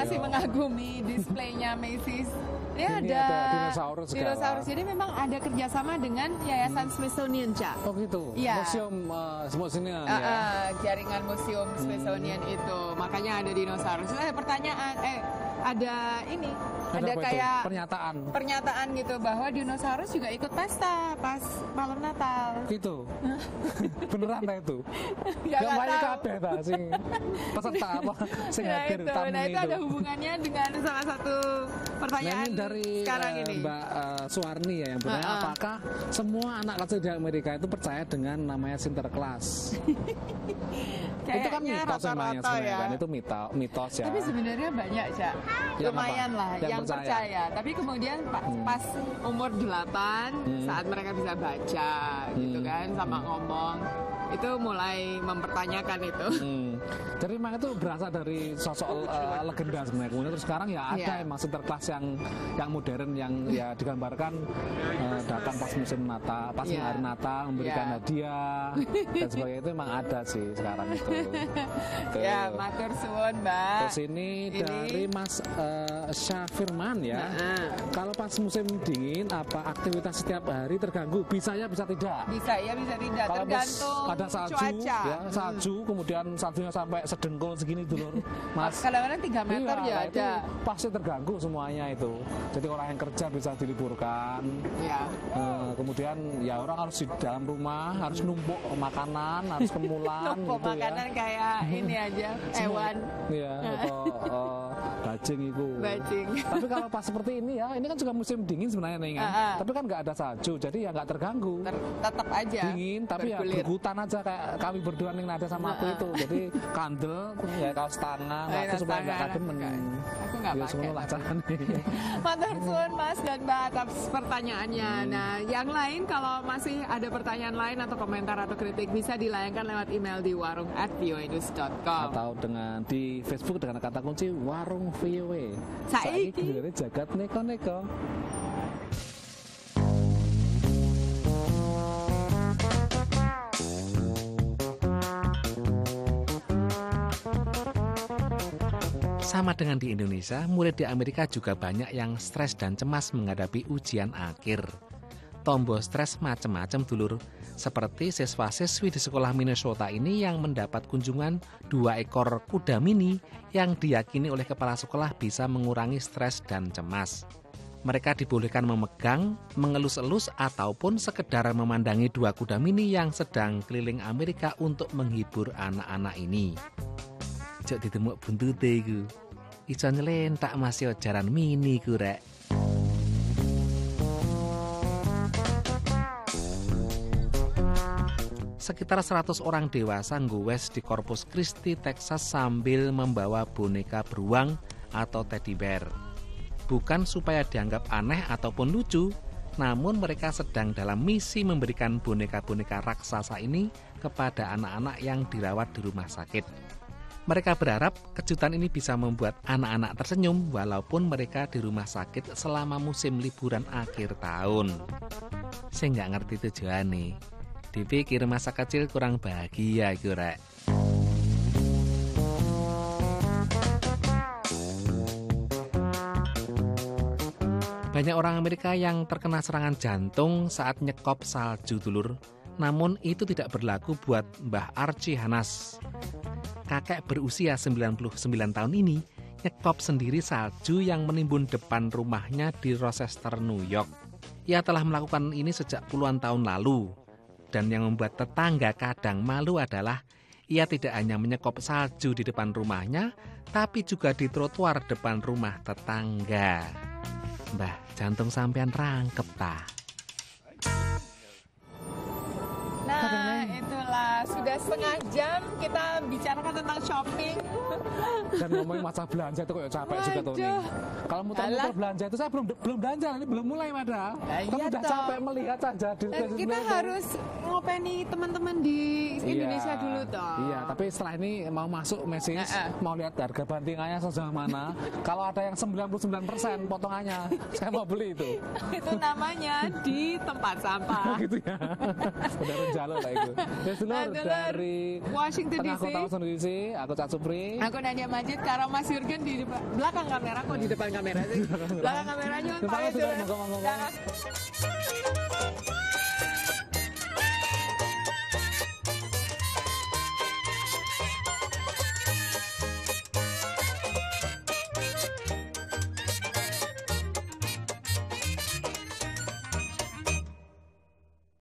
masih mengagumi displaynya Macy's. Ya Ini ada dinosaurus segala. dinosaurus. Jadi memang ada kerjasama dengan Yayasan Smithsonian, Cak. Oh gitu. Iya. Museum Smithsonian ya. Jaringan museum Smithsonian itu. Makanya ada dinosaurus. Pertanyaan ada ini. Ada apa kayak itu? pernyataan gitu bahwa dinosaurus juga ikut pesta pas malam Natal. Gitu. Beneran ta itu? Ya, Gak nggak main tahu. kabeh ta sing peserta apa sing Nah hadir itu, tamu nah itu itu. ada hubungannya dengan salah satu pertanyaan Ini dari sekarang ini. Mbak Suwarni ya yang bertanya apakah semua anak kecil di Amerika itu percaya dengan namanya Sinterklas? Itu kan Kayaknya mitos namanya rata-rata sebenarnya ya. kan, itu mitos ya. Tapi sebenarnya banyak, Cak. Yang Lumayan apa? lah yang percaya. Tapi kemudian pas umur 8 saat mereka bisa baca gitu kan sama ngomong, itu mulai mempertanyakan itu. Jadi memang itu berasal dari sosok legenda sebenarnya. Kemudian terus sekarang ya ada emang Sinterklas yang modern yang ya digambarkan datang pas musim Natal, pas hari Natal memberikan hadiah dan sebagainya, itu memang ada sih sekarang itu. Ya, matur suwun, Mbak. Terus ini dari Mas Syafirman ya. Kalau pas musim dingin apa aktivitas setiap hari terganggu? Bisa ya, bisa tidak? Bisa ya, bisa tidak. Kalau Tergantung ada salju, cuaca. ya salju, kemudian saljunya sampai sedengkul segini dulu, Mas. Kadang-kadang 3 meter Iya, ya itu ada. pasti terganggu semuanya itu. Jadi orang yang kerja bisa diliburkan. Ya. Kemudian ya orang harus di dalam rumah, harus numpuk makanan, harus kemulan Numpuk gitu makanan ya. kayak ini aja, hewan. Iya, atau bajing itu. Bajing. Tapi kalau pas seperti ini ya, ini kan juga musim dingin sebenarnya nih kan. Tapi kan nggak ada salju, jadi ya nggak terganggu. Tetap aja Dingin, tapi bergulir. ya berhutan aja kayak kami berdua nih nada sama aku itu. Jadi kandel, ya kaos tangan, aku supaya nggak kademen. Aku nggak Ya pakai. semua lah caranya. Matur suwun Mas dan Mbak atas pertanyaannya. Nah, yang lain kalau masih ada pertanyaan lain atau komentar atau kritik bisa dilayangkan lewat email di warung@voanews.com Atau dengan di Facebook dengan kata kunci warung VOA. Saiki jagat neko-neko. Sama dengan di Indonesia, murid di Amerika juga banyak yang stres dan cemas menghadapi ujian akhir. Tombol stres macam-macam dulur, seperti siswa-siswi di sekolah Minnesota ini yang mendapat kunjungan 2 ekor kuda mini yang diyakini oleh kepala sekolah bisa mengurangi stres dan cemas. Mereka dibolehkan memegang, mengelus-elus, ataupun sekedar memandangi 2 kuda mini yang sedang keliling Amerika untuk menghibur anak-anak ini. Jok ditemuk buntute iku. Iso nyelentak masih jaran mini ku rek. Sekitar 100 orang dewasa nggoes di Corpus Christi, Texas sambil membawa boneka beruang atau teddy bear. Bukan supaya dianggap aneh ataupun lucu, namun mereka sedang dalam misi memberikan boneka-boneka raksasa ini kepada anak-anak yang dirawat di rumah sakit. Mereka berharap kejutan ini bisa membuat anak-anak tersenyum walaupun mereka di rumah sakit selama musim liburan akhir tahun. Saya nggak ngerti tujuannya. Dipikir masa kecil kurang bahagia itu rek. Banyak orang Amerika yang terkena serangan jantung saat nyekop salju dulur. Namun itu tidak berlaku buat Mbah Archie Hanas. Kakek berusia 99 tahun ini nyekop sendiri salju yang menimbun depan rumahnya di Rochester, New York. Ia telah melakukan ini sejak puluhan tahun lalu. Dan yang membuat tetangga kadang malu adalah ia tidak hanya menyekop salju di depan rumahnya, tapi juga di trotoar depan rumah tetangga. Mbah, jantung sampean rangkep ta? Nah, itulah sudah setengah jam kita bicarakan tentang shopping. Dan ngomongin masa belanja itu kayak capek juga tuh nih. Kalau muter-muter belanja itu saya belum belanja, ini belum mulai padahal. Nah, Tapi iya udah toh. capek melihat saja. Dan kita harus ngopeni teman-teman di Indonesia dulu toh. Iya, tapi setelah ini mau masuk Macy's, mau lihat harga bandingannya sejauh mana. Kalau ada yang 99% potongannya, saya mau beli itu. Itu namanya di tempat sampah. Gitu ya. Udah renjalo lah itu. Ya, Dulur, dari Washington tengah DC. kota Washington DC, aku Cak Supri. Aku Nadia Majid, karena Mas Jurgen di belakang kamera, kok di depan kamera sih? Belakang kameranya Pak Depan, Jurgen. monggo.